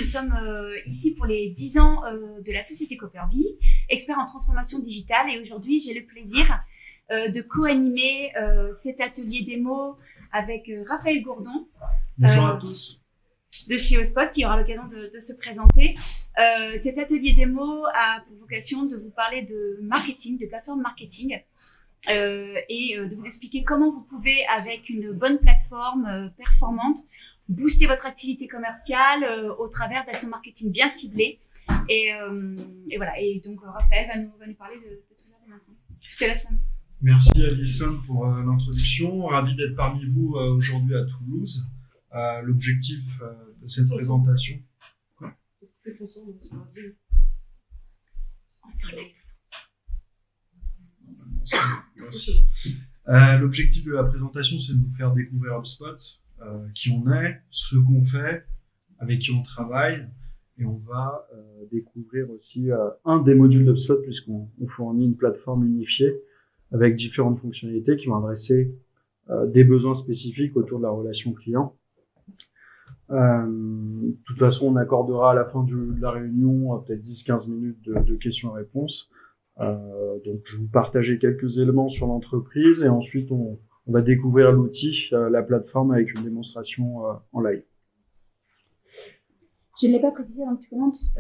sommes ici pour les 10 ans de la société Copperbee, expert en transformation digitale. Et aujourd'hui, j'ai le plaisir de co-animer cet atelier démo avec Raphaël Gourdon. Bonjour à tous. De chez Ospot, qui aura l'occasion de se présenter. Cet atelier démo a pour vocation de vous parler de marketing, de plateforme marketing, et de vous expliquer comment vous pouvez, avec une bonne plateforme performante, booster votre activité commerciale au travers d'actions marketing bien ciblées. Et voilà. Et donc, Raphaël va nous parler de tout ça maintenant. Je te laisse. Merci Alison pour l'introduction. Ravi d'être parmi vous aujourd'hui à Toulouse. L'objectif de cette présentation. L'objectif de la présentation, c'est de vous faire découvrir HubSpot, qui on est, ce qu'on fait, avec qui on travaille, et on va découvrir aussi un des modules d'HubSpot, puisqu'on fournit une plateforme unifiée avec différentes fonctionnalités qui vont adresser des besoins spécifiques autour de la relation client. De toute façon, on accordera à la fin de la réunion peut-être 10-15 minutes de questions-réponses. Donc, je vais vous partager quelques éléments sur l'entreprise et ensuite, on va découvrir l'outil, la plateforme avec une démonstration en live. Je ne l'ai pas précisé avant que tu commences.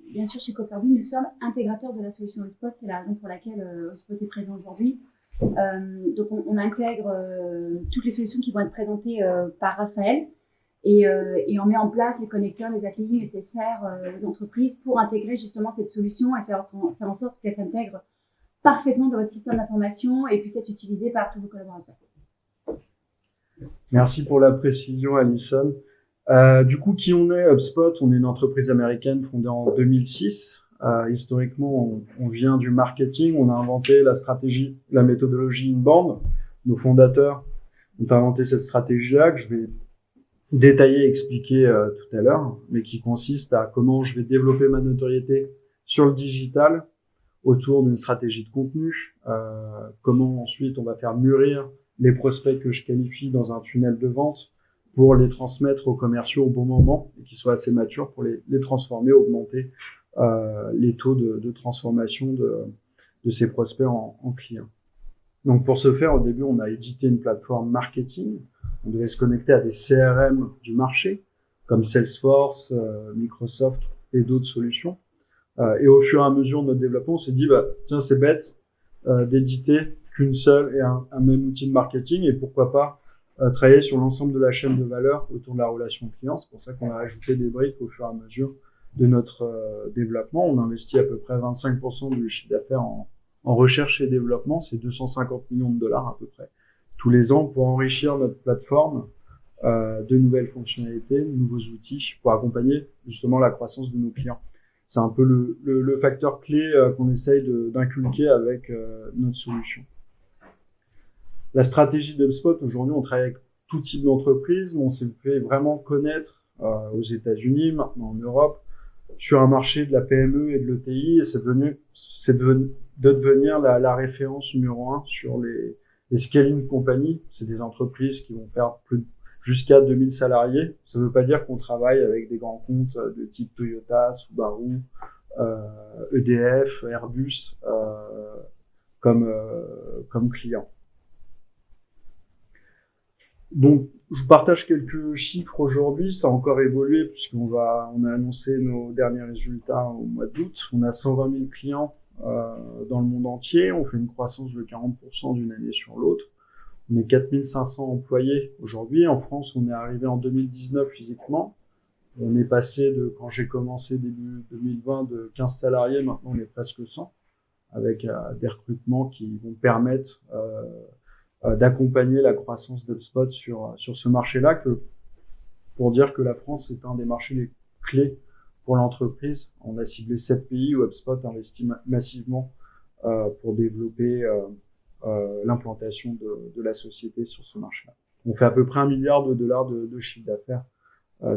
Bien sûr, chez Copperbee, nous sommes intégrateurs de la solution HubSpot. C'est la raison pour laquelle HubSpot est présent aujourd'hui. Donc, on intègre toutes les solutions qui vont être présentées par Raphaël. Et on met en place les connecteurs, les API nécessaires aux entreprises pour intégrer justement cette solution et faire en sorte qu'elle s'intègre parfaitement dans votre système d'information et puisse être utilisée par tous vos collaborateurs. Merci pour la précision, Alison. Du coup, qui on est, HubSpot? On est une entreprise américaine fondée en 2006. Historiquement, on vient du marketing. On a inventé la stratégie, la méthodologie inbound. Nos fondateurs ont inventé cette stratégie-là que je vais détaillé, expliqué tout à l'heure, mais qui consiste à comment je vais développer ma notoriété sur le digital autour d'une stratégie de contenu, comment ensuite on va faire mûrir les prospects que je qualifie dans un tunnel de vente pour les transmettre aux commerciaux au bon moment et qu'ils soient assez matures pour les transformer, augmenter les taux de transformation de ces prospects en clients. Donc pour ce faire, au début, on a édité une plateforme marketing. On devait se connecter à des CRM du marché, comme Salesforce, Microsoft et d'autres solutions. Et au fur et à mesure de notre développement, on s'est dit, tiens, c'est bête d'éditer qu'une seule et un même outil de marketing, et pourquoi pas travailler sur l'ensemble de la chaîne de valeur autour de la relation client. C'est pour ça qu'on a ajouté des briques au fur et à mesure de notre développement. On investit à peu près 25% du chiffre d'affaires en recherche et développement. C'est 250 millions de dollars à peu près tous les ans pour enrichir notre plateforme de nouvelles fonctionnalités, de nouveaux outils pour accompagner justement la croissance de nos clients. C'est un peu le facteur clé qu'on essaye d'inculquer avec notre solution. La stratégie d'HubSpot, aujourd'hui, on travaille avec tout type d'entreprise. On s'est fait vraiment connaître aux États-Unis, maintenant en Europe, sur un marché de la PME et de l'ETI, et c'est de devenir la référence numéro 1 sur les scaling companies. C'est des entreprises qui vont faire jusqu'à 2000 salariés. Ça ne veut pas dire qu'on travaille avec des grands comptes de type Toyota, Subaru, EDF, Airbus comme clients. Donc, je vous partage quelques chiffres aujourd'hui. Ça a encore évolué puisqu'on a annoncé nos derniers résultats au mois d'août. On a 120 000 clients dans le monde entier. On fait une croissance de 40% d'une année sur l'autre. On est 4500 employés aujourd'hui. En France, on est arrivé en 2019 physiquement. On est passé quand j'ai commencé début 2020, de 15 salariés. Maintenant, on est presque 100 avec des recrutements qui vont permettre d'accompagner la croissance d'HubSpot sur ce marché-là, pour dire que la France est un des marchés les clés pour l'entreprise. On a ciblé 7 pays où HubSpot investit massivement pour développer l'implantation de la société sur ce marché-là. On fait à peu près $1 milliard de chiffre d'affaires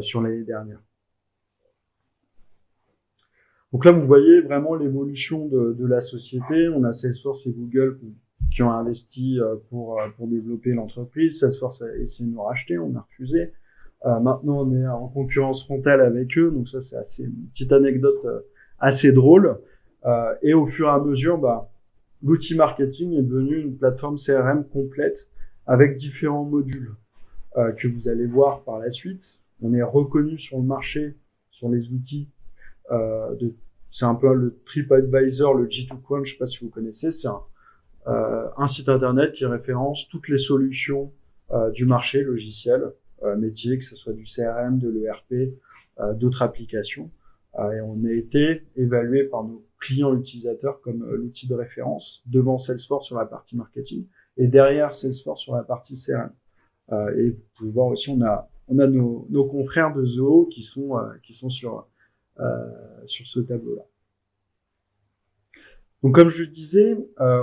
sur l'année dernière. Donc là, vous voyez vraiment l'évolution de la société. On a Salesforce et Google qui ont investi pour développer l'entreprise. Salesforce a essayé de nous racheter, on a refusé. Maintenant, on est en concurrence frontale avec eux, donc ça, c'est assez une petite anecdote assez drôle. Et au fur et à mesure, l'outil marketing est devenu une plateforme CRM complète avec différents modules que vous allez voir par la suite. On est reconnu sur le marché, sur les outils c'est un peu le TripAdvisor, le G2Crunch, je sais pas si vous connaissez, c'est un site internet qui référence toutes les solutions du marché logiciel, métier, que ce soit du CRM, de l'ERP, d'autres applications. Et on a été évalué par nos clients utilisateurs comme l'outil de référence devant Salesforce sur la partie marketing et derrière Salesforce sur la partie CRM. Et vous pouvez voir aussi, on a nos confrères de Zoho qui sont sur ce tableau-là. Donc, comme je le disais,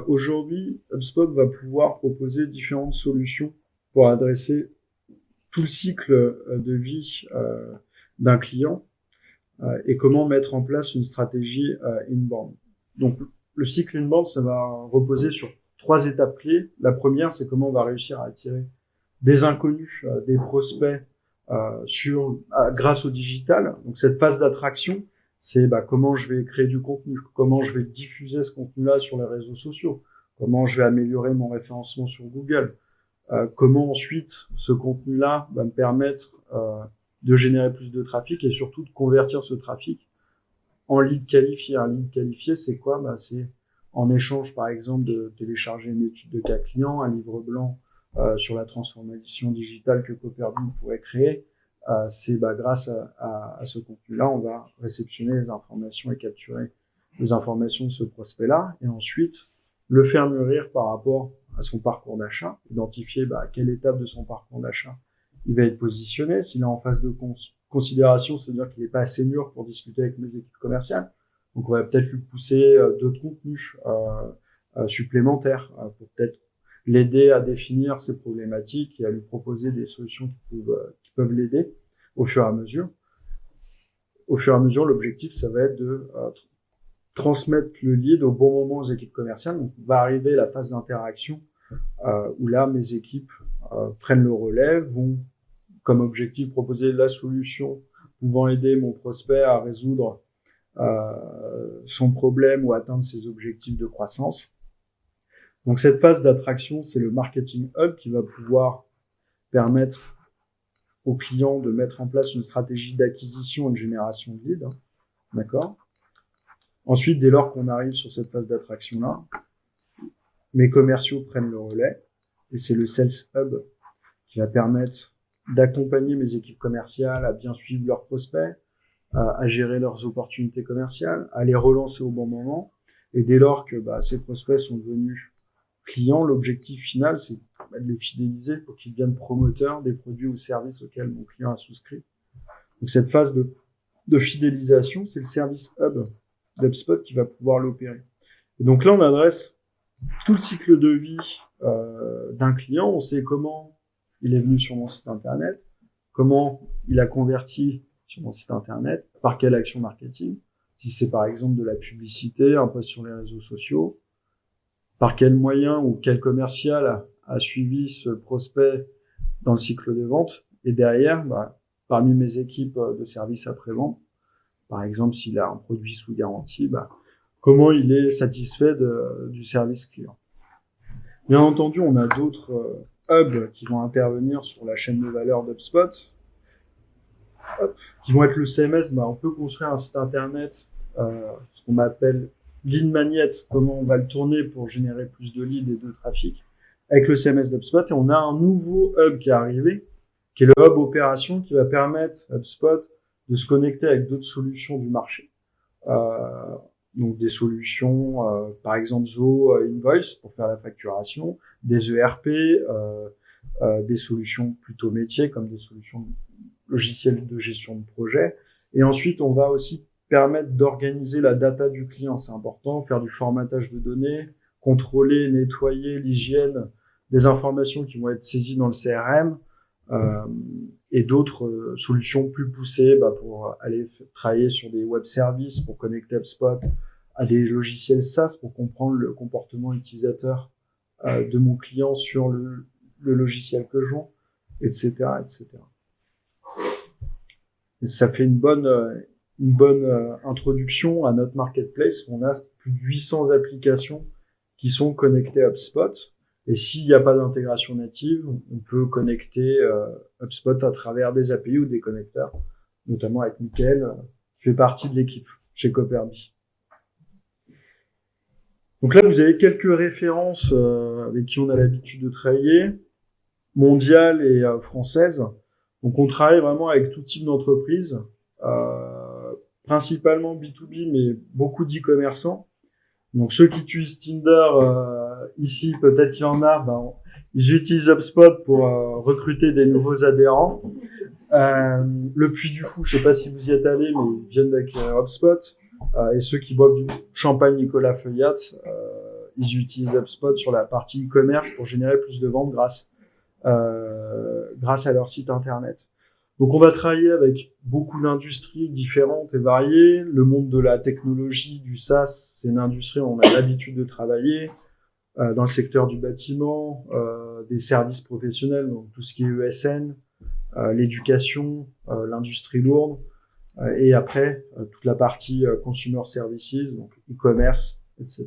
aujourd'hui, HubSpot va pouvoir proposer différentes solutions pour adresser tout le cycle de vie d'un client et comment mettre en place une stratégie inbound. Donc, le cycle inbound, ça va reposer sur 3 étapes clés. La première, c'est comment on va réussir à attirer des inconnus, des prospects grâce au digital. Donc, cette phase d'attraction, c'est comment je vais créer du contenu, comment je vais diffuser ce contenu-là sur les réseaux sociaux, comment je vais améliorer mon référencement sur Google, comment ensuite ce contenu-là va me permettre de générer plus de trafic et surtout de convertir ce trafic en lead qualifié. Un lead qualifié, c'est quoi? C'est en échange, par exemple, de télécharger une étude de cas client, un livre blanc sur la transformation digitale que Copperbean pourrait créer. C'est grâce à ce contenu-là, on va réceptionner les informations et capturer les informations de ce prospect-là et ensuite le faire mûrir par rapport à son parcours d'achat, identifier à quelle étape de son parcours d'achat il va être positionné. S'il est en phase de considération, c'est-à-dire qu'il n'est pas assez mûr pour discuter avec mes équipes commerciales, donc on va peut-être lui pousser d'autres contenus supplémentaires pour peut-être l'aider à définir ses problématiques et à lui proposer des solutions qui peuvent l'aider au fur et à mesure. Au fur et à mesure, l'objectif, ça va être de transmettre le lead au bon moment aux équipes commerciales. Donc, va arriver la phase d'interaction où là, mes équipes prennent le relais, vont comme objectif proposer la solution pouvant aider mon prospect à résoudre son problème ou atteindre ses objectifs de croissance. Donc, cette phase d'attraction, c'est le marketing hub qui va pouvoir permettre aux clients de mettre en place une stratégie d'acquisition et de génération de leads. D'accord? Ensuite, dès lors qu'on arrive sur cette phase d'attraction-là, mes commerciaux prennent le relais et c'est le Sales Hub qui va permettre d'accompagner mes équipes commerciales à bien suivre leurs prospects, à gérer leurs opportunités commerciales, à les relancer au bon moment. Et dès lors que ces prospects sont devenus clients, l'objectif final, c'est de les fidéliser pour qu'ils deviennent promoteurs des produits ou services auxquels mon client a souscrit. Donc cette phase de fidélisation, c'est le service hub d'HubSpot qui va pouvoir l'opérer. Et donc là, on adresse tout le cycle de vie d'un client. On sait comment il est venu sur mon site internet, comment il a converti sur mon site internet, par quelle action marketing, si c'est par exemple de la publicité, un post sur les réseaux sociaux, par quel moyen ou quel commercial a suivi ce prospect dans le cycle de vente. Et derrière, parmi mes équipes de service après-vente, par exemple, s'il a un produit sous garantie, comment il est satisfait du service client. Bien entendu, on a d'autres hubs qui vont intervenir sur la chaîne de valeur d'HubSpot, qui vont être le CMS. On peut construire un site internet, ce qu'on appelle lead magnet, comment on va le tourner pour générer plus de leads et de trafic avec le CMS d'HubSpot. Et on a un nouveau hub qui est arrivé, qui est le hub opération, qui va permettre à HubSpot de se connecter avec d'autres solutions du marché. Donc des solutions, par exemple Zoho Invoice pour faire la facturation, des ERP, des solutions plutôt métiers comme des solutions logicielles de gestion de projet. Et ensuite, on va aussi permettre d'organiser la data du client. C'est important, faire du formatage de données, contrôler, nettoyer l'hygiène des informations qui vont être saisies dans le CRM, et d'autres solutions plus poussées pour aller travailler sur des web services, pour connecter HubSpot à des logiciels SaaS pour comprendre le comportement utilisateur de mon client sur le logiciel que je vends, etc., etc. Et ça fait une bonne introduction à notre marketplace. On a plus de 800 applications qui sont connectées à HubSpot. Et s'il n'y a pas d'intégration native, on peut connecter HubSpot à travers des API ou des connecteurs, notamment avec Mickaël, qui fait partie de l'équipe chez Copperby. Donc là, vous avez quelques références avec qui on a l'habitude de travailler, mondiales et françaises. Donc on travaille vraiment avec tout type d'entreprise, principalement B2B, mais beaucoup d'e-commerçants. Donc ceux qui utilisent Tinder ici, peut-être qu'il y en a, ils utilisent HubSpot pour recruter des nouveaux adhérents. Le Puy du Fou, je sais pas si vous y êtes allé, mais ils viennent avec HubSpot. Et ceux qui boivent du champagne Nicolas Feuillat, ils utilisent HubSpot sur la partie e-commerce pour générer plus de ventes grâce à leur site internet. Donc on va travailler avec beaucoup d'industries différentes et variées. Le monde de la technologie, du SaaS, c'est une industrie où on a l'habitude de travailler. Dans le secteur du bâtiment, des services professionnels, donc tout ce qui est ESN, l'éducation, l'industrie lourde, et après toute la partie consumer services, donc e-commerce, etc.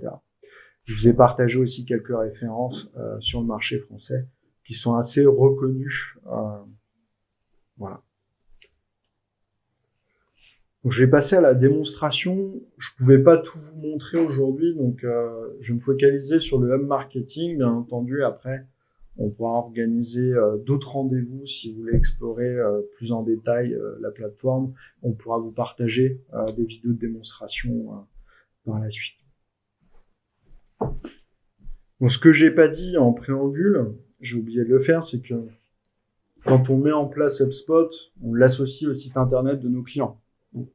Je vous ai partagé aussi quelques références sur le marché français qui sont assez reconnues. Voilà. Donc, je vais passer à la démonstration. Je pouvais pas tout vous montrer aujourd'hui, donc je vais me focaliser sur le hub marketing. Bien entendu, après, on pourra organiser d'autres rendez-vous si vous voulez explorer plus en détail la plateforme. On pourra vous partager des vidéos de démonstration par la suite. Donc, ce que j'ai pas dit en préambule, j'ai oublié de le faire, c'est que quand on met en place HubSpot, on l'associe au site internet de nos clients. Donc,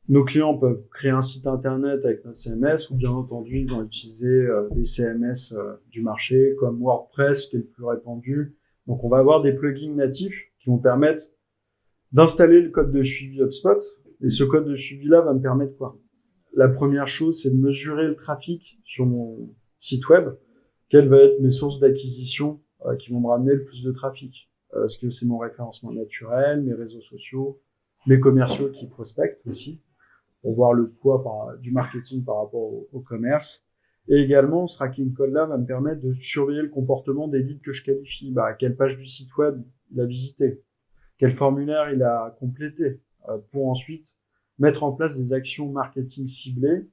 nos clients peuvent créer un site internet avec notre CMS, ou bien entendu, ils vont utiliser des CMS du marché, comme WordPress, qui est le plus répandu. Donc, on va avoir des plugins natifs qui vont permettre d'installer le code de suivi HubSpot. Et ce code de suivi-là va me permettre quoi? La première chose, c'est de mesurer le trafic sur mon site web. Quelles vont être mes sources d'acquisition qui vont me ramener le plus de trafic? Est-ce que c'est mon référencement naturel, mes réseaux sociaux, mes commerciaux qui prospectent aussi, pour voir le poids du marketing par rapport au commerce. Et également, ce tracking code-là va me permettre de surveiller le comportement des leads que je qualifie. Quelle page du site web il a visité, quel formulaire il a complété, pour ensuite mettre en place des actions marketing ciblées,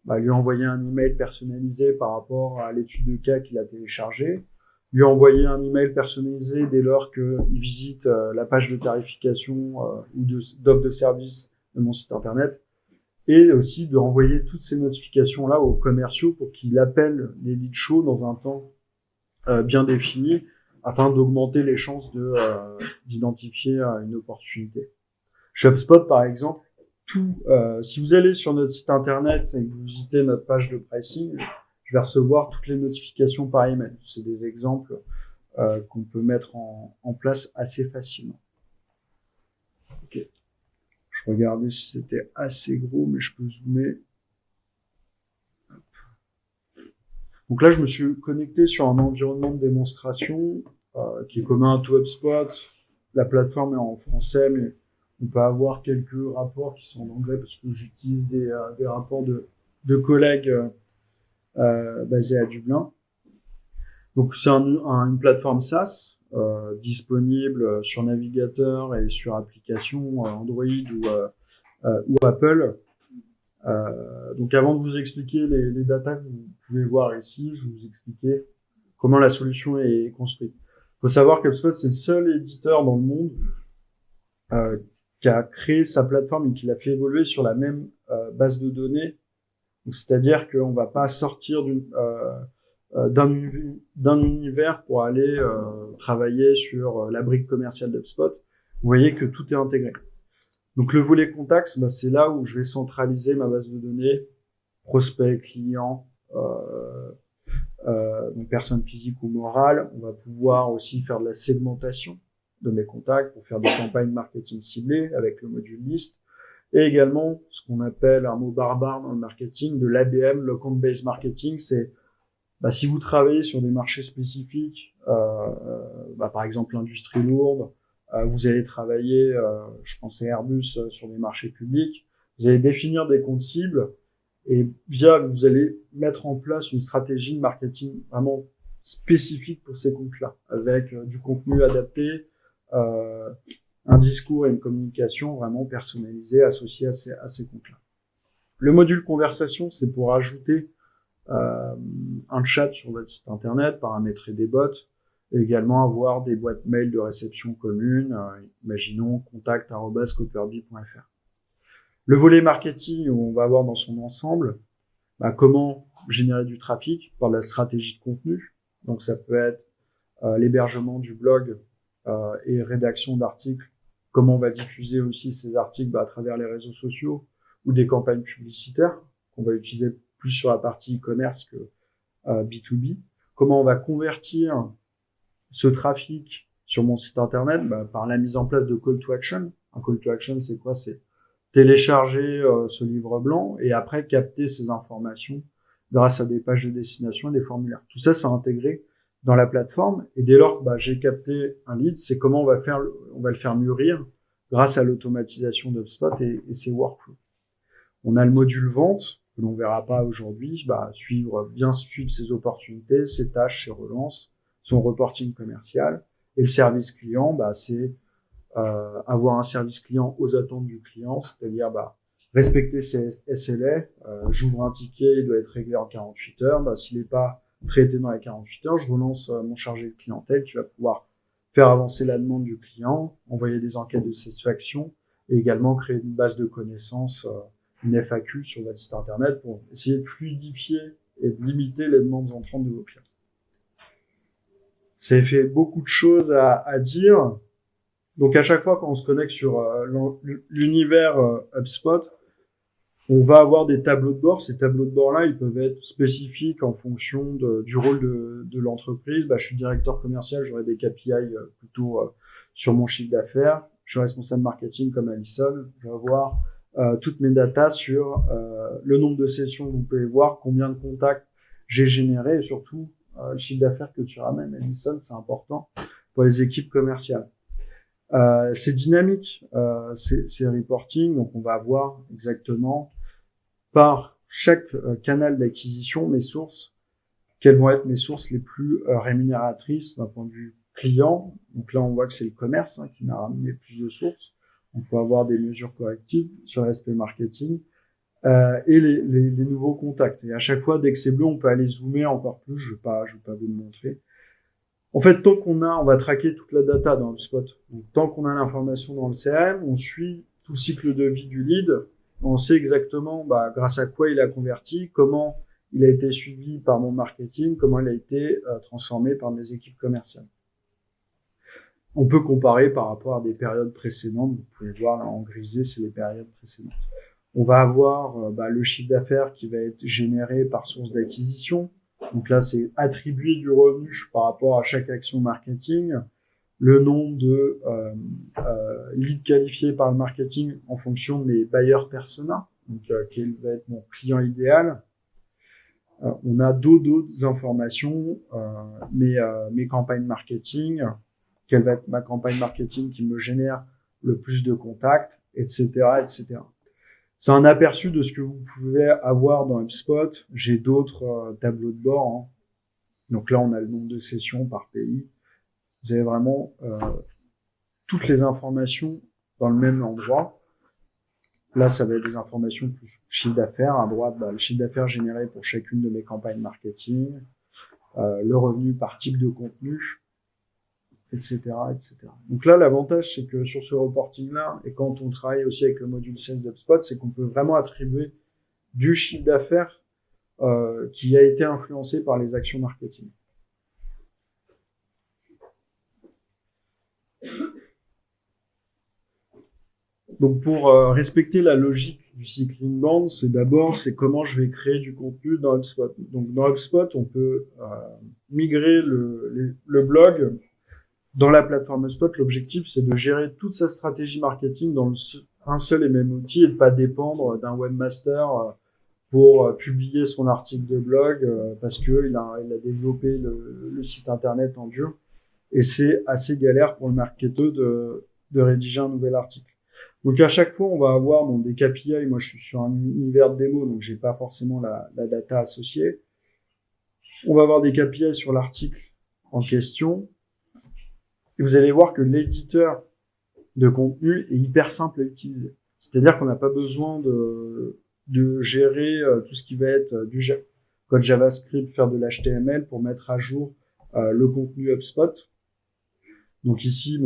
lui envoyer un email personnalisé par rapport à l'étude de cas qu'il a téléchargée, lui envoyer un email personnalisé dès lors qu'il visite la page de tarification ou d'offre de service de mon site internet, et aussi de renvoyer toutes ces notifications-là aux commerciaux pour qu'ils appellent les leads chauds dans un temps bien défini afin d'augmenter les chances d'identifier une opportunité. Chez HubSpot, par exemple, si vous allez sur notre site internet et que vous visitez notre page de pricing, je vais recevoir toutes les notifications par email. C'est des exemples qu'on peut mettre en place assez facilement. Ok. Je regardais si c'était assez gros, mais je peux zoomer. Hop. Donc là, je me suis connecté sur un environnement de démonstration qui est commun à tout HubSpot. La plateforme est en français, mais on peut avoir quelques rapports qui sont en anglais parce que j'utilise des rapports de collègues basés à Dublin. Donc c'est une plateforme SaaS disponible sur navigateur et sur application Android ou Apple. Donc avant de vous expliquer les datas que vous pouvez voir ici, je vais vous expliquer comment la solution est construite. Il faut savoir qu'HubSpot, c'est le seul éditeur dans le monde qui a créé sa plateforme et qui l'a fait évoluer sur la même base de données. C'est-à-dire qu'on va pas sortir d'un univers pour aller travailler sur la brique commerciale d'HubSpot. Vous voyez que tout est intégré. Donc le volet contacts, c'est là où je vais centraliser ma base de données, prospects, clients, donc personnes physiques ou morales. On va pouvoir aussi faire de la segmentation de mes contacts pour faire des campagnes marketing ciblées avec le module list. Et également, ce qu'on appelle un mot barbare dans le marketing, de l'ABM, l'Account Based Marketing, c'est si vous travaillez sur des marchés spécifiques, par exemple l'industrie lourde, Vous allez travailler, je pense à Airbus, sur des marchés publics. Vous allez définir des comptes cibles et vous allez mettre en place une stratégie de marketing vraiment spécifique pour ces comptes-là, avec du contenu adapté, un discours et une communication vraiment personnalisée associée à ces comptes-là. Le module conversation, c'est pour ajouter un chat sur votre site internet, paramétrer des bots, et également avoir des boîtes mail de réception communes, imaginons contact@copperby.fr. Le volet marketing, où on va avoir dans son ensemble comment générer du trafic par la stratégie de contenu. Donc ça peut être l'hébergement du blog et rédaction d'articles, comment on va diffuser aussi ces articles à travers les réseaux sociaux ou des campagnes publicitaires qu'on va utiliser plus sur la partie e-commerce que B2B. Comment on va convertir ce trafic sur mon site internet par la mise en place de call to action. Un call to action, c'est quoi? C'est télécharger ce livre blanc et après capter ces informations grâce à des pages de destination et des formulaires. Tout ça, c'est intégré dans la plateforme. Et dès lors que j'ai capté un lead, c'est comment on va le faire mûrir grâce à l'automatisation d'HubSpot et ses workflows. On a le module vente que l'on verra pas aujourd'hui, bien suivre ses opportunités, ses tâches, ses relances, son reporting commercial. Et le service client, c'est avoir un service client aux attentes du client, c'est-à-dire respecter ses SLA. J'ouvre un ticket, il doit être réglé en 48 heures. S'il n'est pas traité dans les 48 heures, je relance mon chargé de clientèle qui va pouvoir faire avancer la demande du client, envoyer des enquêtes de satisfaction et également créer une base de connaissances, une FAQ sur votre site internet pour essayer de fluidifier et de limiter les demandes entrantes de vos clients. Ça fait beaucoup de choses à dire. Donc à chaque fois quand on se connecte sur l'univers HubSpot, on va avoir des tableaux de bord. Ces tableaux de bord-là, ils peuvent être spécifiques en fonction du rôle de l'entreprise. Je suis directeur commercial, j'aurai des KPI plutôt sur mon chiffre d'affaires. Je suis responsable marketing comme Alison. Je vais avoir toutes mes datas sur le nombre de sessions que vous pouvez voir, combien de contacts j'ai généré et surtout le chiffre d'affaires que tu ramènes, Alison, c'est important pour les équipes commerciales. C'est dynamique, c'est reporting, donc on va avoir exactement par chaque canal d'acquisition mes sources, quelles vont être mes sources les plus rémunératrices d'un point de vue client. Donc là on voit que c'est le commerce qui m'a ramené plus de sources. On peut avoir des mesures correctives sur l'aspect marketing et les nouveaux contacts. Et à chaque fois, dès que c'est bleu, on peut aller zoomer encore plus. Je vais pas vous le montrer. En fait, on va traquer toute la data dans HubSpot. Donc, tant qu'on a l'information dans le CRM, on suit tout le cycle de vie du lead. On sait exactement, grâce à quoi il a converti, comment il a été suivi par mon marketing, comment il a été transformé par mes équipes commerciales. On peut comparer par rapport à des périodes précédentes. Vous pouvez voir là en grisé, c'est les périodes précédentes. On va avoir le chiffre d'affaires qui va être généré par source d'acquisition. Donc là, c'est attribuer du revenu par rapport à chaque action marketing, le nombre de leads qualifiés par le marketing en fonction de mes buyers persona, donc quel va être mon client idéal. On a d'autres informations, mes campagnes marketing, quelle va être ma campagne marketing qui me génère le plus de contacts, etc., etc. C'est un aperçu de ce que vous pouvez avoir dans HubSpot. J'ai d'autres tableaux de bord. Donc là, on a le nombre de sessions par pays. Vous avez vraiment toutes les informations dans le même endroit. Là, ça va être des informations plus chiffre d'affaires. À droite, le chiffre d'affaires généré pour chacune de mes campagnes marketing, le revenu par type de contenu, etc., etc. Donc là, l'avantage, c'est que sur ce reporting-là, et quand on travaille aussi avec le module Sales d'HubSpot, c'est qu'on peut vraiment attribuer du chiffre d'affaires qui a été influencé par les actions marketing. Donc pour respecter la logique du cycle inbound, c'est comment je vais créer du contenu dans HubSpot. Donc dans HubSpot, on peut migrer le blog dans la plateforme HubSpot. L'objectif, c'est de gérer toute sa stratégie marketing dans un seul et même outil et de pas dépendre d'un webmaster pour publier son article de blog parce que il a développé le site internet en dur. et c'est assez galère pour le marketeur de rédiger un nouvel article. Donc à chaque fois, on va avoir des KPI. Moi, je suis sur un univers de démo, donc j'ai pas forcément la data associée. On va avoir des KPI sur l'article en question. Et vous allez voir que l'éditeur de contenu est hyper simple à utiliser. C'est-à-dire qu'on n'a pas besoin de gérer tout ce qui va être du code JavaScript, faire de l'HTML pour mettre à jour le contenu HubSpot. Donc ici,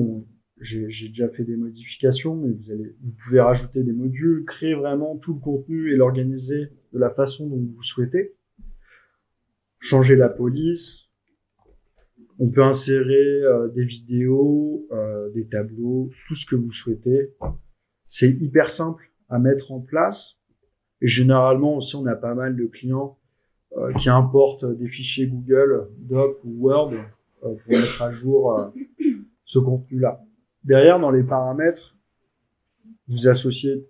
j'ai déjà fait des modifications, mais vous pouvez rajouter des modules, créer vraiment tout le contenu et l'organiser de la façon dont vous souhaitez. Changer la police. On peut insérer des vidéos, des tableaux, tout ce que vous souhaitez. C'est hyper simple à mettre en place. Et généralement aussi, on a pas mal de clients qui importent des fichiers Google Doc ou Word pour mettre à jour ce contenu-là. Derrière, dans les paramètres, vous associez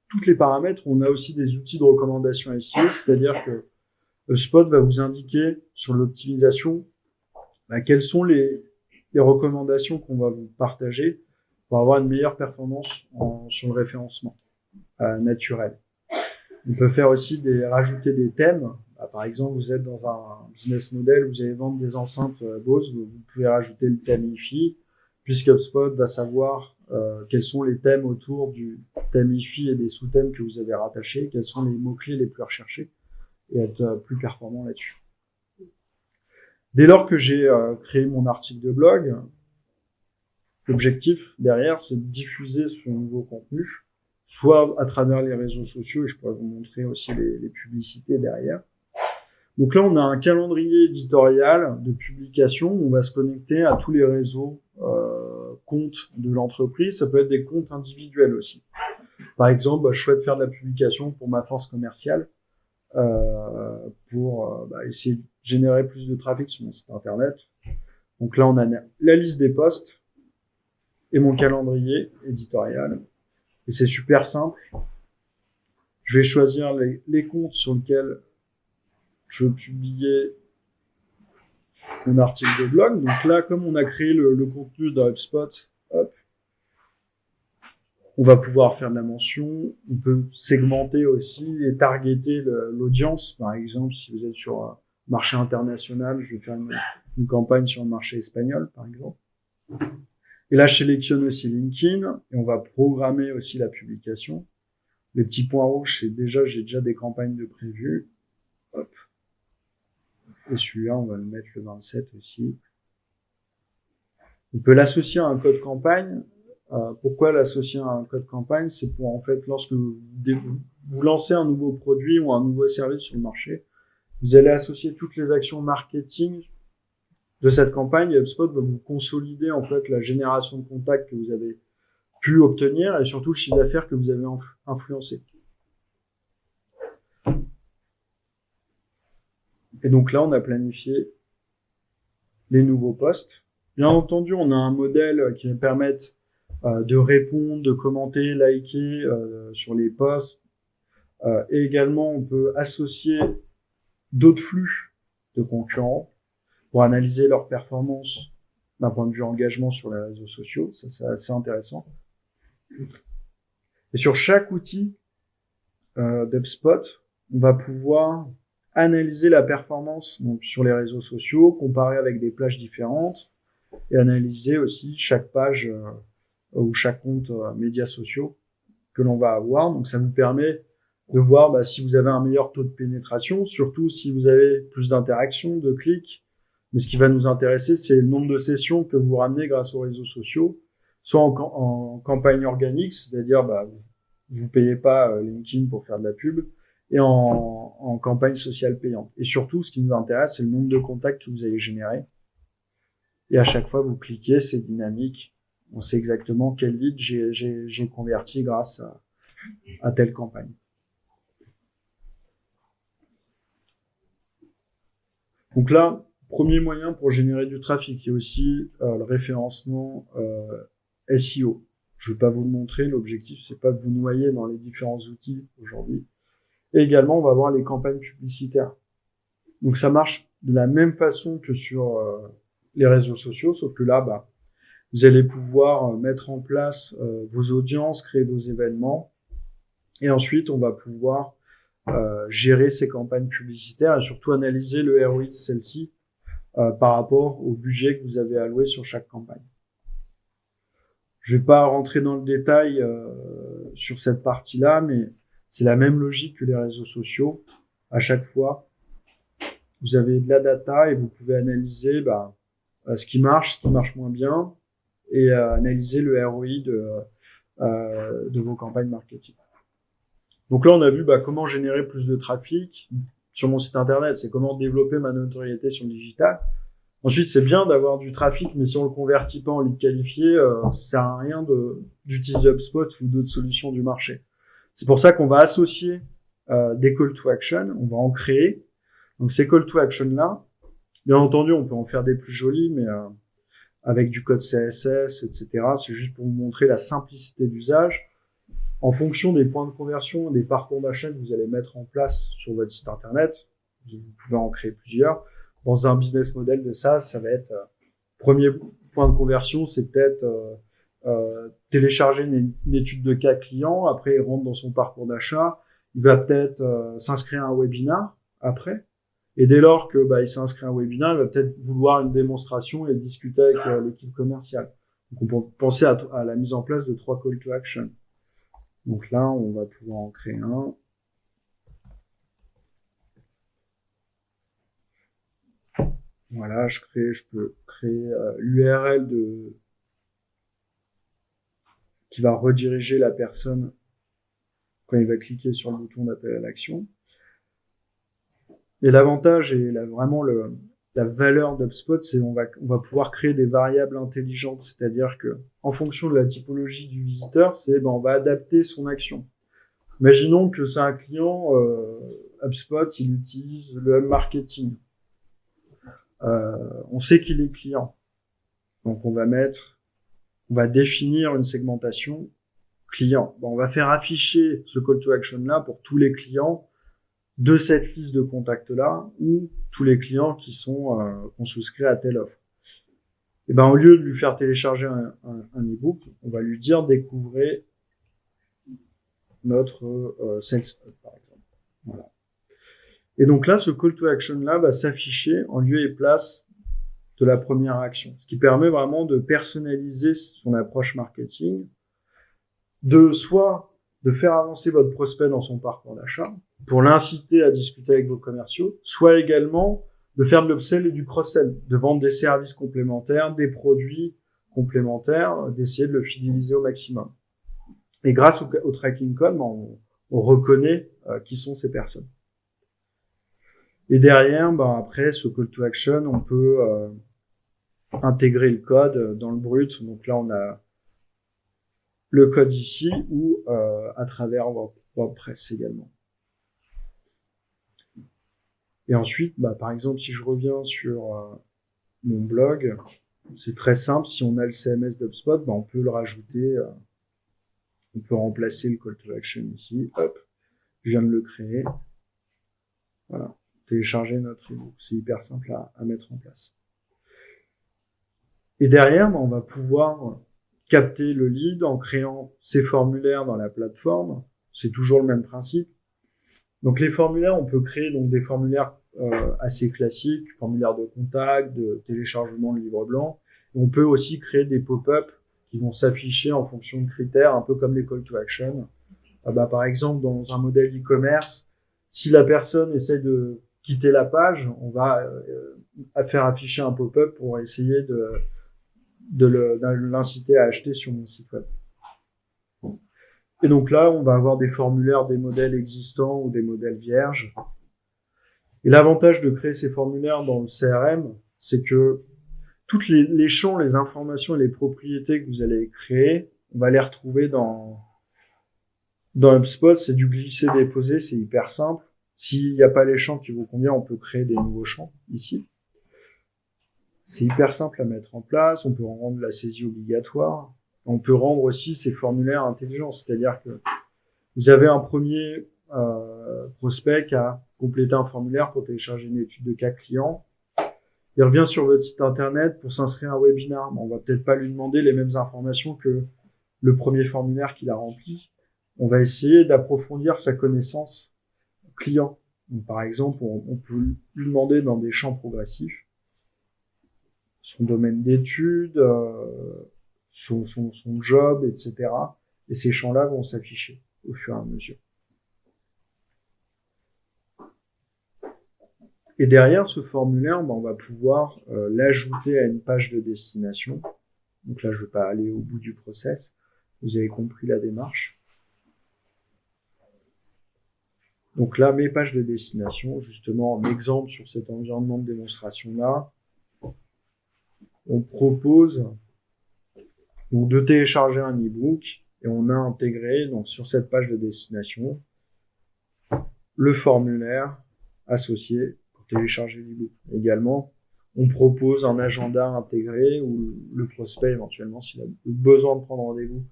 tous les paramètres. On a aussi des outils de recommandation SEO, c'est-à-dire que HubSpot va vous indiquer sur l'optimisation quelles sont les recommandations qu'on va vous partager pour avoir une meilleure performance sur le référencement naturel. On peut faire aussi rajouter des thèmes. Par exemple, vous êtes dans un business model, vous allez vendre des enceintes Bose, vous pouvez rajouter le thème Hi-Fi, puisque HubSpot va savoir quels sont les thèmes autour du thème Hi-Fi et des sous-thèmes que vous avez rattachés, quels sont les mots-clés les plus recherchés, et être plus performant là-dessus. Dès lors que j'ai créé mon article de blog, l'objectif derrière, c'est de diffuser ce nouveau contenu, soit à travers les réseaux sociaux, et je pourrais vous montrer aussi les publicités derrière. Donc là, on a un calendrier éditorial de publication où on va se connecter à tous les réseaux comptes de l'entreprise. Ça peut être des comptes individuels aussi. Par exemple, je souhaite faire de la publication pour ma force commerciale, pour essayer de générer plus de trafic sur mon site internet. Donc là, on a la liste des posts et mon calendrier éditorial. Et c'est super simple. Je vais choisir les comptes sur lesquels je veux publier mon article de blog. Donc là, comme on a créé le contenu dans HubSpot, hop, on va pouvoir faire de la mention. On peut segmenter aussi et targeter l'audience. Par exemple, si vous êtes sur un marché international, je vais faire une campagne sur le marché espagnol, par exemple. Et là, je sélectionne aussi LinkedIn et on va programmer aussi la publication. Les petits points rouges, j'ai déjà des campagnes de prévues. Hop. Et celui-là, on va le mettre le 27 aussi. On peut l'associer à un code campagne. Pourquoi l'associer à un code campagne? C'est pour, en fait, lorsque vous lancez un nouveau produit ou un nouveau service sur le marché, vous allez associer toutes les actions marketing de cette campagne. Et HubSpot va vous consolider, en fait, la génération de contacts que vous avez pu obtenir et surtout le chiffre d'affaires que vous avez influencé. Et donc là, on a planifié les nouveaux posts. Bien entendu, on a un modèle qui va permettre de répondre, de commenter, liker sur les posts. Et également, on peut associer d'autres flux de concurrents pour analyser leur performance d'un point de vue engagement sur les réseaux sociaux. Ça, c'est assez intéressant. Et sur chaque outil d'HubSpot, on va pouvoir analyser la performance donc sur les réseaux sociaux, comparer avec des plages différentes et analyser aussi chaque page ou chaque compte médias sociaux que l'on va avoir. Donc ça nous permet de voir si vous avez un meilleur taux de pénétration, surtout si vous avez plus d'interactions, de clics. Mais ce qui va nous intéresser, c'est le nombre de sessions que vous ramenez grâce aux réseaux sociaux, soit en campagne organique, c'est-à-dire vous payez pas LinkedIn pour faire de la pub, et en campagne sociale payante. Et surtout, ce qui nous intéresse, c'est le nombre de contacts que vous allez générer. Et à chaque fois, vous cliquez, c'est dynamique. On sait exactement quel lead j'ai converti grâce à telle campagne. Donc là, premier moyen pour générer du trafic, il y a aussi le référencement SEO. Je vais pas vous le montrer, l'objectif c'est pas de vous noyer dans les différents outils aujourd'hui. Et également, on va voir les campagnes publicitaires. Donc ça marche de la même façon que sur les réseaux sociaux, sauf que là, bah, vous allez pouvoir mettre en place vos audiences, créer vos événements, et ensuite on va pouvoir gérer ces campagnes publicitaires et surtout analyser le ROI de celles-ci par rapport au budget que vous avez alloué sur chaque campagne. Je vais pas rentrer dans le détail sur cette partie-là, mais c'est la même logique que les réseaux sociaux. À chaque fois, vous avez de la data et vous pouvez analyser ce qui marche moins bien, et analyser le ROI de vos campagnes marketing. Donc là, on a vu comment générer plus de trafic sur mon site internet, c'est comment développer ma notoriété sur le digital. Ensuite, c'est bien d'avoir du trafic, mais si on le convertit pas en lead qualifié, ça sert à rien d'utiliser HubSpot ou d'autres solutions du marché. C'est pour ça qu'on va associer des call to action, on va en créer. Donc ces call to action là, bien entendu, on peut en faire des plus jolis, mais avec du code CSS, etc. C'est juste pour vous montrer la simplicité d'usage. En fonction des points de conversion, des parcours d'achat que vous allez mettre en place sur votre site internet, vous pouvez en créer plusieurs. Dans un business model de SaaS, ça va être premier point de conversion, c'est peut-être télécharger une étude de cas client. Après, il rentre dans son parcours d'achat. Il va peut-être s'inscrire à un webinar après. Et dès lors que il s'inscrit à un webinar, il va peut-être vouloir une démonstration et discuter avec l'équipe commerciale. Donc, on peut penser à la mise en place de 3 call to action. Donc là, on va pouvoir en créer un. Voilà, je peux créer l'URL qui va rediriger la personne quand il va cliquer sur le bouton d'appel à l'action. Et l'avantage et vraiment la valeur d'HubSpot, c'est on va pouvoir créer des variables intelligentes, c'est-à-dire que en fonction de la typologie du visiteur, on va adapter son action. Imaginons que c'est un client HubSpot, il utilise le hub marketing. On sait qu'il est client, donc on va définir une segmentation client. On va faire afficher ce call to action là pour tous les clients de cette liste de contacts là, ou tous les clients qui ont souscrit à telle offre. Et au lieu de lui faire télécharger un e-book, on va lui dire découvrez notre Sales Hub, par exemple. Voilà. Et donc là, ce call to action là va s'afficher en lieu et place de la première action, ce qui permet vraiment de personnaliser son approche marketing, soit de faire avancer votre prospect dans son parcours d'achat, pour l'inciter à discuter avec vos commerciaux, soit également de faire de l'upsell et du cross-sell, de vendre des services complémentaires, des produits complémentaires, d'essayer de le fidéliser au maximum. Et grâce au tracking code, on reconnaît qui sont ces personnes. Et derrière, après ce call to action, on peut intégrer le code dans le brut. Donc là, on a le code ici ou à travers WordPress également. Et ensuite, par exemple, si je reviens sur mon blog, c'est très simple. Si on a le CMS d'HubSpot, on peut le rajouter. On peut remplacer le call to action ici. Hop, je viens de le créer. Voilà, télécharger notre ebook. C'est hyper simple à mettre en place. Et derrière, on va pouvoir capter le lead en créant ces formulaires dans la plateforme. C'est toujours le même principe. Donc les formulaires, on peut créer donc des formulaires assez classiques, formulaires de contact, de téléchargement de livre blanc. Et on peut aussi créer des pop-up qui vont s'afficher en fonction de critères, un peu comme les call to action. Par exemple, dans un modèle e-commerce, si la personne essaie de quitter la page, on va faire afficher un pop-up pour essayer de l'inciter à acheter sur mon site web. Et donc là, on va avoir des formulaires, des modèles existants ou des modèles vierges. Et l'avantage de créer ces formulaires dans le CRM, c'est que toutes les champs, les informations et les propriétés que vous allez créer, on va les retrouver dans HubSpot. C'est du glisser-déposer, c'est hyper simple. S'il n'y a pas les champs qui vous conviennent, on peut créer des nouveaux champs ici. C'est hyper simple à mettre en place. On peut rendre la saisie obligatoire. On peut rendre aussi ces formulaires intelligents, c'est-à-dire que vous avez un premier prospect qui a complété un formulaire pour télécharger une étude de cas client. il revient sur votre site internet pour s'inscrire à un webinaire. On va peut-être pas lui demander les mêmes informations que le premier formulaire qu'il a rempli. On va essayer d'approfondir sa connaissance client. Donc, par exemple, on peut lui demander dans des champs progressifs son domaine d'études, son job, etc. Et ces champs-là vont s'afficher au fur et à mesure. Et derrière ce formulaire, on va pouvoir l'ajouter à une page de destination. Donc là, je ne vais pas aller au bout du process. Vous avez compris la démarche. Donc là, mes pages de destination, justement, en exemple sur cet environnement de démonstration-là, on propose donc de télécharger un e-book et on a intégré donc sur cette page de destination le formulaire associé pour télécharger l'e-book. Également, on propose un agenda intégré où le prospect, éventuellement, s'il a besoin de prendre rendez-vous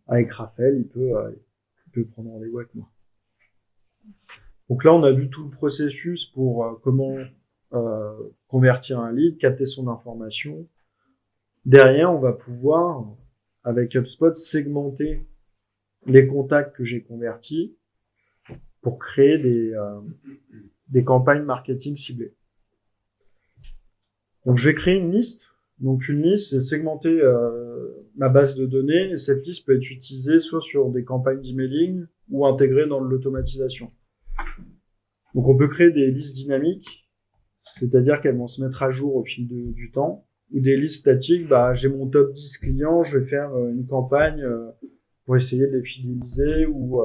avec Raphaël, il peut prendre rendez-vous avec moi. Donc là, on a vu tout le processus pour comment convertir un lead, capter son information. Derrière, on va pouvoir, avec HubSpot, segmenter les contacts que j'ai convertis pour créer des campagnes marketing ciblées. Donc, je vais créer une liste. Donc, une liste, c'est segmenter ma base de données. Et cette liste peut être utilisée soit sur des campagnes d'emailing ou intégrée dans l'automatisation. Donc, on peut créer des listes dynamiques, c'est-à-dire qu'elles vont se mettre à jour au fil du temps. Ou des listes statiques, j'ai mon top 10 clients, je vais faire une campagne pour essayer de les fidéliser ou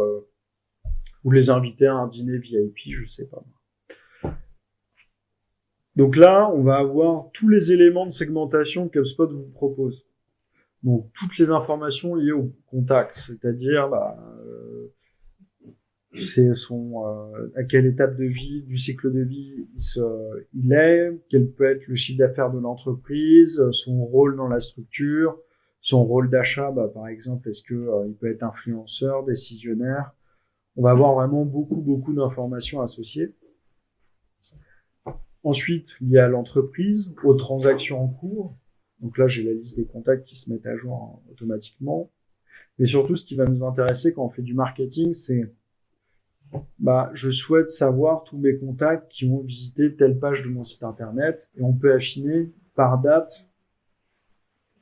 les inviter à un dîner VIP, je sais pas. Donc là, on va avoir tous les éléments de segmentation que HubSpot vous propose. Donc toutes les informations liées au contact, c'est-à-dire c'est à quelle étape de vie, du cycle de vie il est, quel peut être le chiffre d'affaires de l'entreprise, son rôle dans la structure, son rôle d'achat, par exemple, est-ce que il peut être influenceur, décisionnaire. On va avoir vraiment beaucoup d'informations associées. Ensuite, lié à l'entreprise, aux transactions en cours. Donc là, j'ai la liste des contacts qui se mettent à jour automatiquement. Mais surtout, ce qui va nous intéresser quand on fait du marketing, c'est je souhaite savoir tous mes contacts qui ont visité telle page de mon site internet et on peut affiner par date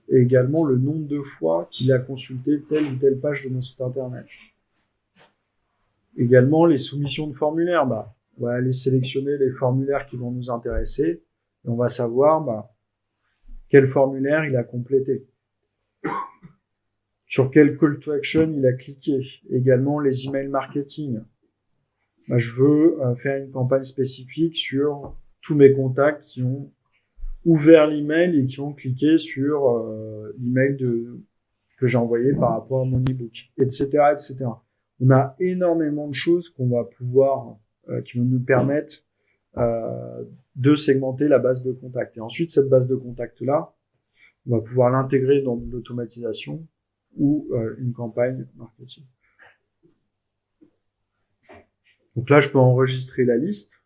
et également le nombre de fois qu'il a consulté telle ou telle page de mon site internet. Également, les soumissions de formulaires, on va aller sélectionner les formulaires qui vont nous intéresser et on va savoir quel formulaire il a complété. Sur quel call to action il a cliqué. Également, les emails marketing. Je veux faire une campagne spécifique sur tous mes contacts qui ont ouvert l'email et qui ont cliqué sur l'email que j'ai envoyé par rapport à mon ebook, etc., etc. On a énormément de choses qu'on va pouvoir, qui vont nous permettre de segmenter la base de contacts. Et ensuite, cette base de contacts-là, on va pouvoir l'intégrer dans l'automatisation ou une campagne marketing. Donc là, je peux enregistrer la liste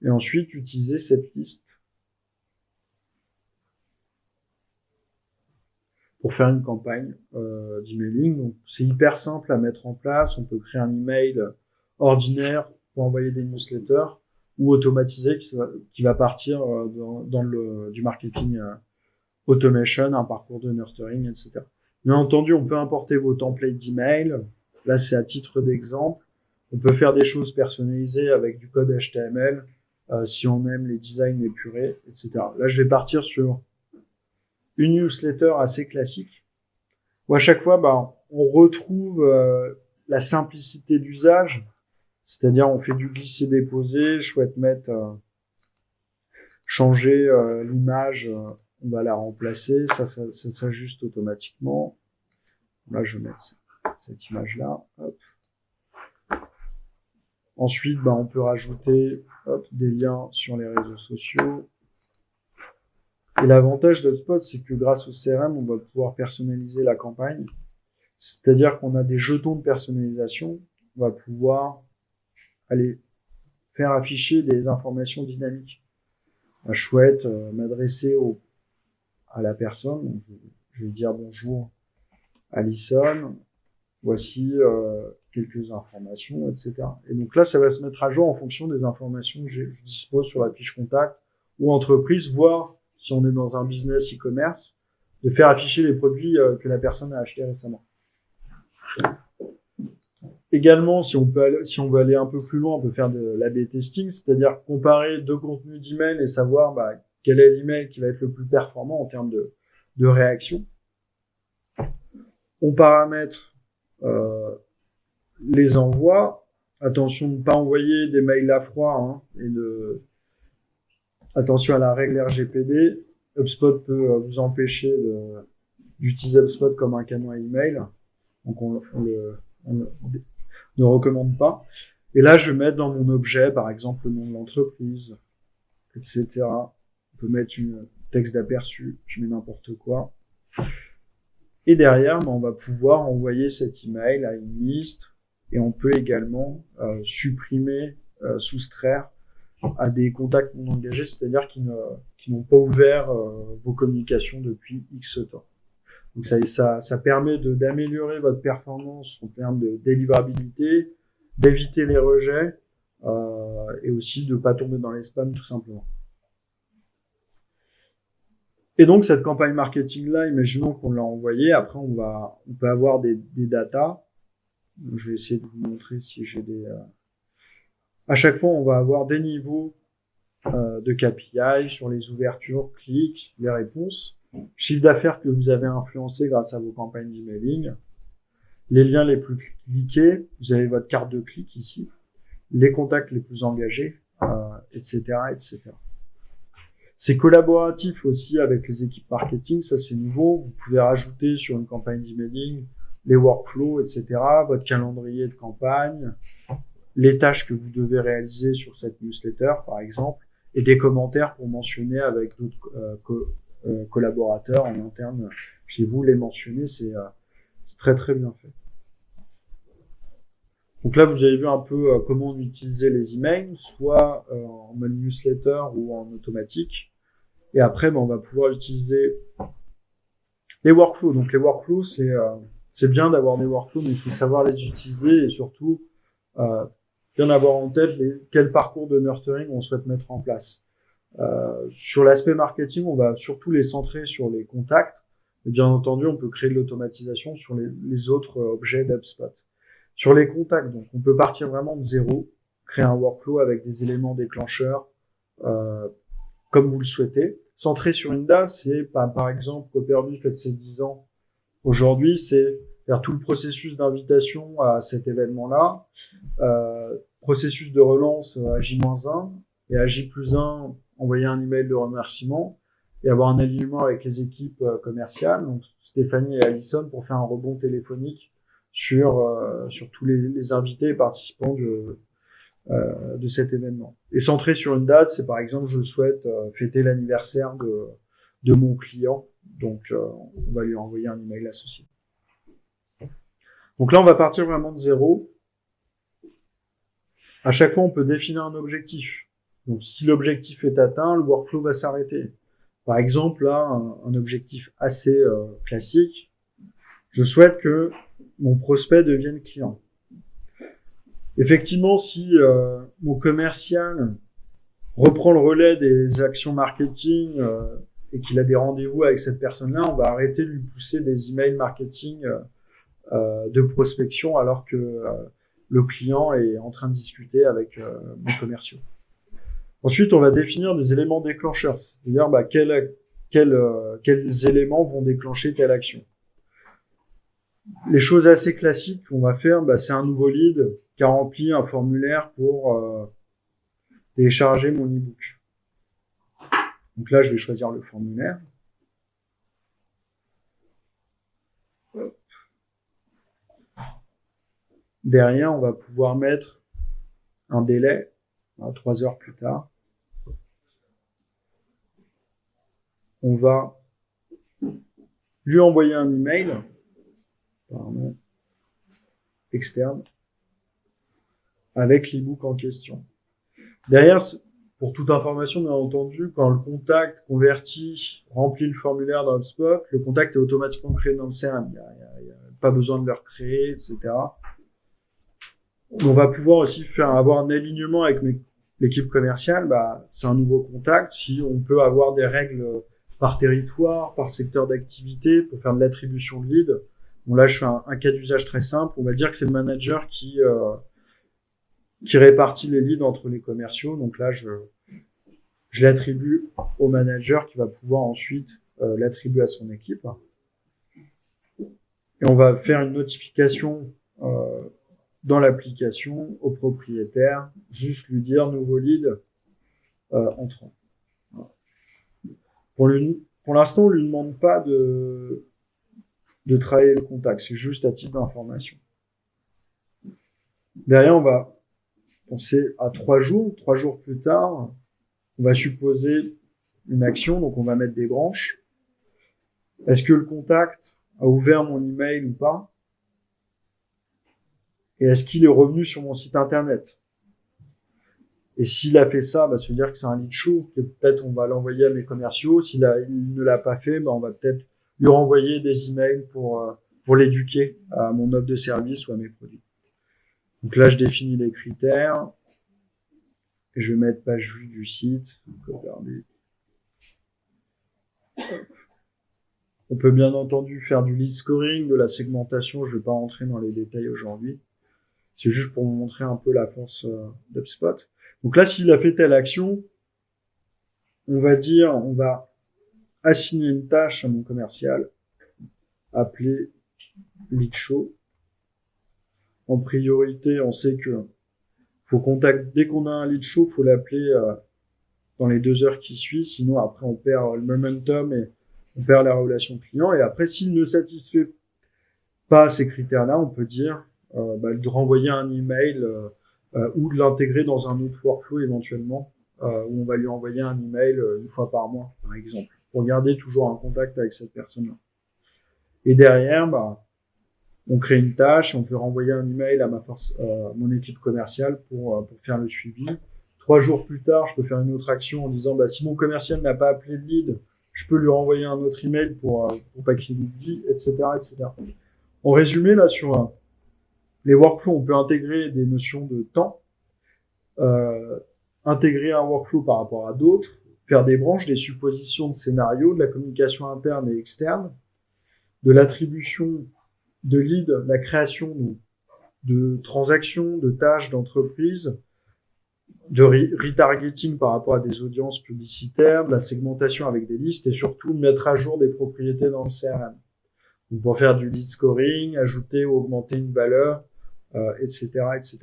et ensuite utiliser cette liste pour faire une campagne d'emailing. Donc c'est hyper simple à mettre en place. On peut créer un email ordinaire pour envoyer des newsletters ou automatisé qui va partir dans du marketing automation, un parcours de nurturing, etc. Bien entendu, on peut importer vos templates d'email. Là, c'est à titre d'exemple. On peut faire des choses personnalisées avec du code HTML si on aime les designs épurés, etc. Là, je vais partir sur une newsletter assez classique où à chaque fois, on retrouve la simplicité d'usage, c'est-à-dire on fait du glisser-déposer, je souhaite changer l'image, on va la remplacer, ça s'ajuste automatiquement. Là, je vais mettre cette image-là. Hop. Ensuite, on peut rajouter des liens sur les réseaux sociaux. Et l'avantage d'HubSpot, c'est que grâce au CRM, on va pouvoir personnaliser la campagne. C'est-à-dire qu'on a des jetons de personnalisation. On va pouvoir aller faire afficher des informations dynamiques. je souhaite m'adresser à la personne. Donc, je vais dire bonjour Alison, voici quelques informations, etc. Et donc là, ça va se mettre à jour en fonction des informations que je dispose sur la fiche contact ou entreprise, voire si on est dans un business e-commerce, de faire afficher les produits que la personne a achetés récemment. Également, si on veut aller un peu plus loin, on peut faire de l'A/B testing, c'est-à-dire comparer deux contenus d'email et savoir quel est l'email qui va être le plus performant en termes de réaction. On paramètre les envois. Attention de ne pas envoyer des mails à froid attention à la règle RGPD. HubSpot peut vous empêcher d'utiliser HubSpot comme un canon à email. Donc on ne recommande pas. Et là, je vais mettre dans mon objet, par exemple, le nom de l'entreprise, etc. On peut mettre un texte d'aperçu, je mets n'importe quoi. Et derrière, on va pouvoir envoyer cet email à une liste et on peut également supprimer, soustraire à des contacts non engagés, c'est-à-dire qui n'ont pas ouvert vos communications depuis X temps. Donc ça permet d'améliorer votre performance en termes de délivrabilité, d'éviter les rejets et aussi de pas tomber dans les spams tout simplement. Et donc cette campagne marketing là, imaginons qu'on l'a envoyée, après on peut avoir des datas. Donc, je vais essayer de vous montrer si j'ai à chaque fois on va avoir des niveaux de KPI sur les ouvertures, clics, les réponses, chiffre d'affaires que vous avez influencé grâce à vos campagnes d'emailing, les liens les plus cliqués, vous avez votre carte de clic ici, les contacts les plus engagés, etc., etc. C'est collaboratif aussi avec les équipes marketing, ça c'est nouveau. Vous pouvez rajouter sur une campagne d'emailing les workflows, etc., votre calendrier de campagne, les tâches que vous devez réaliser sur cette newsletter, par exemple, et des commentaires pour mentionner avec d'autres collaborateurs en interne chez vous, les mentionner, c'est très très bien fait. Donc là, vous avez vu un peu comment on utilisait les emails, soit en mode newsletter ou en automatique. Et après, on va pouvoir utiliser les workflows. Donc les workflows, c'est bien d'avoir des workflows, mais il faut savoir les utiliser et surtout bien avoir en tête quel parcours de nurturing on souhaite mettre en place. Sur l'aspect marketing, on va surtout les centrer sur les contacts. Et bien entendu, on peut créer de l'automatisation sur les autres objets d'HubSpot. Sur les contacts, donc, on peut partir vraiment de zéro, créer un workflow avec des éléments déclencheurs, comme vous le souhaitez. Centré sur une date, c'est, par exemple, Copperby fête ses 10 ans. Aujourd'hui, c'est faire tout le processus d'invitation à cet événement-là, processus de relance à J-1 et à J+1, envoyer un email de remerciement et avoir un alignement avec les équipes commerciales, donc Stéphanie et Alison, pour faire un rebond téléphonique sur tous les invités et participants de cet événement. Et centré sur une date, c'est par exemple, je souhaite fêter l'anniversaire de mon client, donc on va lui envoyer un email associé. Donc là, on va partir vraiment de zéro. À chaque fois, on peut définir un objectif. Donc si l'objectif est atteint, le workflow va s'arrêter. Par exemple, là, un objectif assez classique, je souhaite que mon prospect devienne client. Effectivement, si mon commercial reprend le relais des actions marketing et qu'il a des rendez-vous avec cette personne-là, on va arrêter de lui pousser des emails marketing de prospection alors que le client est en train de discuter avec mes commerciaux. Ensuite, on va définir des éléments déclencheurs, c'est-à-dire quels éléments vont déclencher telle action. Les choses assez classiques qu'on va faire, c'est un nouveau lead qui a rempli un formulaire pour télécharger mon e-book. Donc là, je vais choisir le formulaire. Hop. Derrière, on va pouvoir mettre un délai, 3 heures plus tard. On va lui envoyer un email, externe, avec l'e-book en question. Derrière, pour toute information, bien entendu, quand le contact convertit, remplit le formulaire dans HubSpot, le contact est automatiquement créé dans le CRM. Il y a pas besoin de le recréer, etc. On va pouvoir aussi avoir un alignement avec l'équipe commerciale. C'est un nouveau contact. Si on peut avoir des règles par territoire, par secteur d'activité, pour faire de l'attribution de lead. Bon, là, je fais un cas d'usage très simple. On va dire que c'est le manager qui répartit les leads entre les commerciaux. Donc là, je l'attribue au manager qui va pouvoir ensuite l'attribuer à son équipe. Et on va faire une notification dans l'application au propriétaire, juste lui dire nouveau lead entrant. Pour l'instant, on lui demande pas de travailler le contact, c'est juste à titre d'information. Derrière, on va penser à 3 jours. 3 jours plus tard, on va supposer une action, donc on va mettre des branches. Est-ce que le contact a ouvert mon email ou pas? Et est-ce qu'il est revenu sur mon site internet? Et s'il a fait ça, ça veut dire que c'est un lead show, que peut-être on va l'envoyer à mes commerciaux. Il ne l'a pas fait, on va peut-être lui renvoyer des emails pour l'éduquer à mon offre de service ou à mes produits. Donc là, je définis les critères. Et je vais mettre page vue du site. On peut bien entendu faire du lead scoring, de la segmentation. Je ne vais pas rentrer dans les détails aujourd'hui. C'est juste pour vous montrer un peu la force d'HubSpot. Donc là, s'il a fait telle action, on va assigner une tâche à mon commercial, appelée lead show. En priorité, on sait que dès qu'on a un lead show, faut l'appeler dans les 2 heures qui suivent, sinon après on perd le momentum et on perd la relation client. Et après, s'il ne satisfait pas ces critères-là, on peut dire de renvoyer un email ou de l'intégrer dans un autre workflow éventuellement, où on va lui envoyer un email 1 fois par mois, par exemple, pour garder toujours un contact avec cette personne-là. Et derrière, on crée une tâche, on peut renvoyer un email à mon équipe commerciale pour faire le suivi. 3 jours plus tard, je peux faire une autre action en disant si mon commercial n'a pas appelé le lead, je peux lui renvoyer un autre email pour pas qu'il oublie, etc., etc. En résumé, là, sur les workflows, on peut intégrer des notions de temps, intégrer un workflow par rapport à d'autres, faire des branches, des suppositions de scénarios, de la communication interne et externe, de l'attribution de leads, la création de transactions, de tâches d'entreprise, de retargeting par rapport à des audiences publicitaires, de la segmentation avec des listes et surtout mettre à jour des propriétés dans le CRM. On peut faire du lead scoring, ajouter ou augmenter une valeur, etc., etc.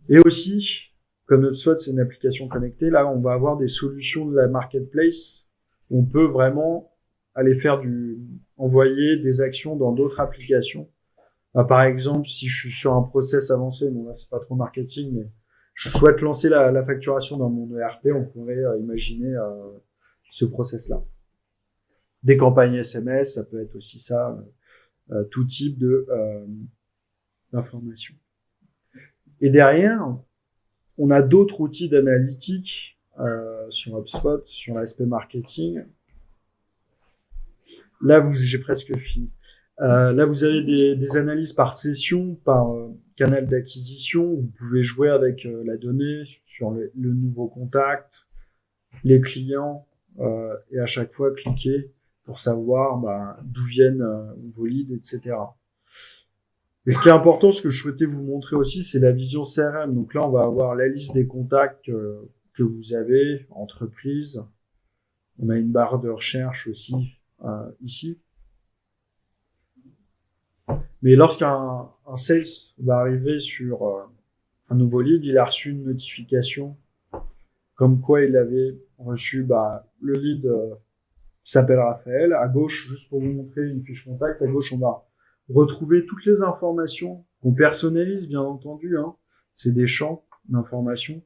Et aussi, comme HubSpot, c'est une application connectée, là, on va avoir des solutions de la marketplace. On peut vraiment aller envoyer des actions dans d'autres applications. Par exemple, si je suis sur un process avancé, bon là, c'est pas trop marketing, mais je souhaite lancer la facturation dans mon ERP, on pourrait imaginer ce process-là. Des campagnes SMS, ça peut être aussi ça, tout type d'informations. Et derrière, on a d'autres outils d'analytique sur HubSpot, sur l'aspect marketing. Là, j'ai presque fini. Là, vous avez des analyses par session, par canal d'acquisition. Vous pouvez jouer avec la donnée sur le nouveau contact, les clients, et à chaque fois cliquer pour savoir d'où viennent vos leads, etc. Et ce qui est important, ce que je souhaitais vous montrer aussi, c'est la vision CRM. Donc là, on va avoir la liste des contacts que vous avez, entreprise. On a une barre de recherche aussi ici. Mais lorsqu'un sales va arriver sur un nouveau lead, il a reçu une notification comme quoi il avait reçu le lead s'appelle Raphaël. À gauche, juste pour vous montrer une fiche contact, à gauche on va retrouver toutes les informations qu'on personnalise, bien entendu. C'est des champs d'informations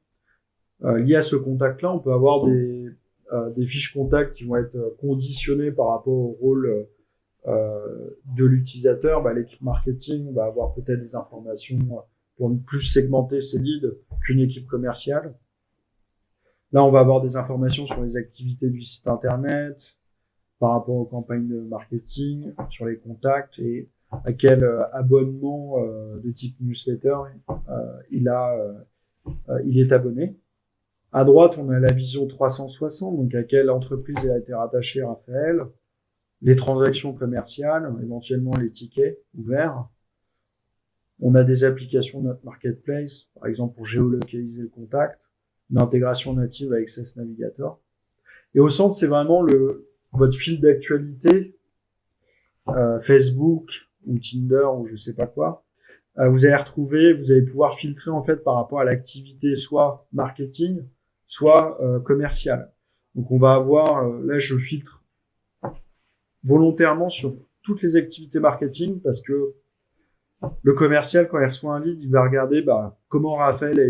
liés à ce contact-là. On peut avoir des fiches contacts qui vont être conditionnées par rapport au rôle de l'utilisateur. L'équipe marketing va avoir peut-être des informations pour plus segmenter ses leads qu'une équipe commerciale. Là, on va avoir des informations sur les activités du site internet, par rapport aux campagnes de marketing, sur les contacts et à quel abonnement de type newsletter il est abonné. À droite, on a la vision 360, donc à quelle entreprise a été rattaché Raphaël, les transactions commerciales, éventuellement les tickets ouverts. On a des applications de notre marketplace, par exemple pour géolocaliser le contact, une intégration native avec SES Navigator. Et au centre, c'est vraiment votre fil d'actualité, Facebook ou Tinder ou je sais pas quoi. Vous allez pouvoir filtrer en fait par rapport à l'activité soit marketing, soit commerciale. Donc on va avoir, là je filtre volontairement sur toutes les activités marketing parce que le commercial, quand il reçoit un lead, il va regarder comment Raphaël a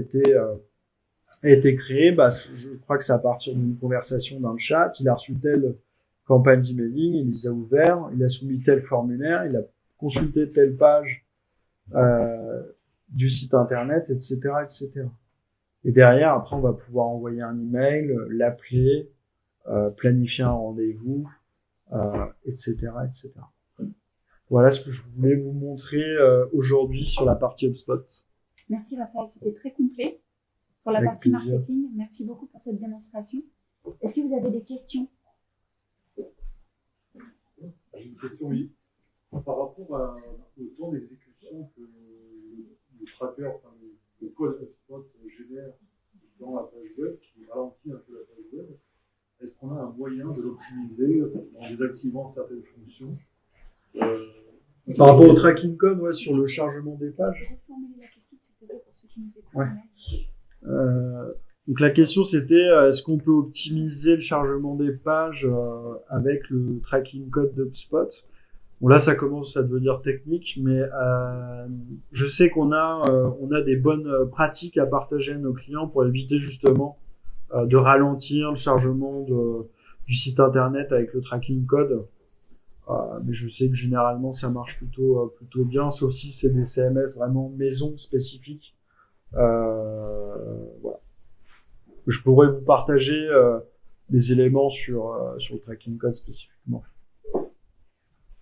été créé. Je crois que c'est à partir d'une conversation, d'un chat. Il a reçu telle campagne d'emailing, il les a ouverts, il a soumis tel formulaire, il a consulté telle page du site internet, etc., etc. Et derrière, après, on va pouvoir envoyer un email, l'appeler, planifier un rendez-vous, etc., etc. Voilà ce que je voulais vous montrer aujourd'hui sur la partie HubSpot. Merci Raphaël, c'était très complet pour la Avec partie plaisir. marketing. Merci beaucoup pour cette démonstration. Est-ce que vous avez des questions? J'ai une question, oui. Par rapport au temps d'exécution que le tracker, enfin le code HubSpot génère dans la page web, qui ralentit un peu la page web, est-ce qu'on a un moyen de l'optimiser en désactivant certaines fonctions Par rapport au tracking code, ouais, sur le chargement des pages. Reformulez la question, s'il te plaît, pour ceux qui nous écoutent. Ouais. Donc la question c'était est-ce qu'on peut optimiser le chargement des pages avec le tracking code d'HubSpot? Bon là ça commence à devenir technique, mais je sais qu'on a des bonnes pratiques à partager à nos clients pour éviter justement de ralentir le chargement du site internet avec le tracking code. Mais je sais que généralement ça marche plutôt bien, sauf si c'est des CMS vraiment maison spécifiques. Voilà. Je pourrais vous partager des éléments sur le tracking code spécifiquement.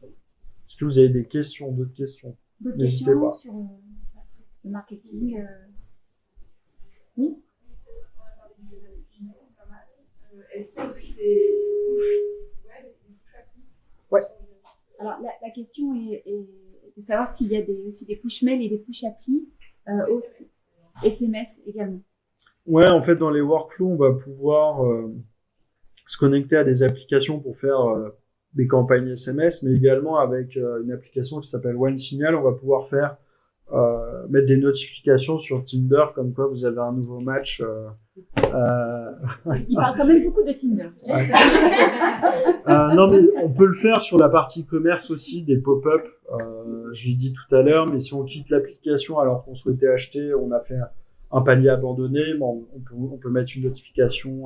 Est-ce que vous avez des questions, d'autres questions? D'autres N'hésitez questions pas. sur le marketing? Oui. Est-ce qu'il y a aussi des couches web et des couches appli? Ouais. Alors la question est de savoir s'il y a aussi des push mail et des push appli, SMS également. Ouais, en fait, dans les workflows, on va pouvoir se connecter à des applications pour faire des campagnes SMS, mais également avec une application qui s'appelle OneSignal, on va pouvoir mettre des notifications sur Tinder, comme quoi vous avez un nouveau match. Il parle quand même beaucoup de Tinder. Non, mais on peut le faire sur la partie commerce aussi, des pop-up. Je l'ai dit tout à l'heure, mais si on quitte l'application alors qu'on souhaitait acheter, on a fait un panier abandonné, bon, on peut mettre une notification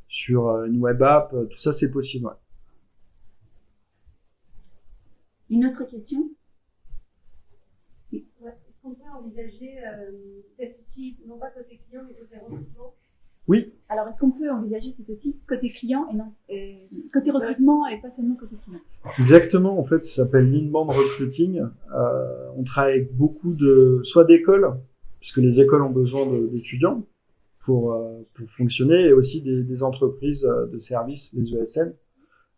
sur une web app. Tout ça, c'est possible. Ouais. Une autre question? Est-ce qu'on peut envisager cet outil, non pas côté client, mais côté recrutement? Oui. Alors, est-ce qu'on peut envisager cet outil côté client et non côté recrutement et pas seulement côté client? Exactement. En fait, ça s'appelle l'inbound recruiting. On travaille avec beaucoup soit d'écoles, puisque les écoles ont besoin d'étudiants pour fonctionner, et aussi des entreprises de services, les ESN,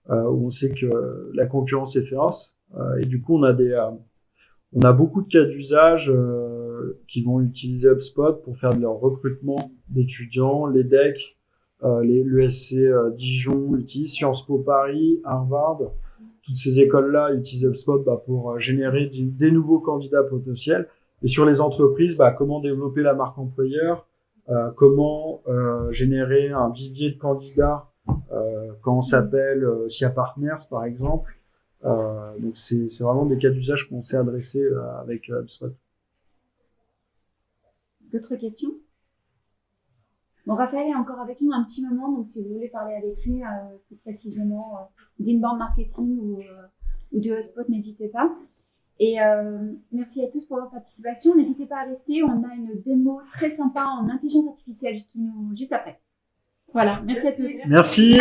où on sait que la concurrence est féroce. Et du coup, on a beaucoup de cas d'usage qui vont utiliser HubSpot pour faire de leur recrutement d'étudiants, l'EDEC, l'ESC Dijon l'utilise, Sciences Po Paris, Harvard. Toutes ces écoles-là utilisent HubSpot pour générer des nouveaux candidats potentiels. Et sur les entreprises, comment développer la marque employeur, comment générer un vivier de candidats quand on s'appelle SIA Partners, par exemple. Donc c'est vraiment des cas d'usage qu'on s'est adressés avec HubSpot. D'autres questions? Bon, Raphaël est encore avec nous un petit moment, donc si vous voulez parler avec lui plus précisément d'inbound marketing ou de HubSpot, n'hésitez pas. Et merci à tous pour votre participation. N'hésitez pas à rester, on a une démo très sympa en intelligence artificielle juste après. Voilà, merci à tous. Merci.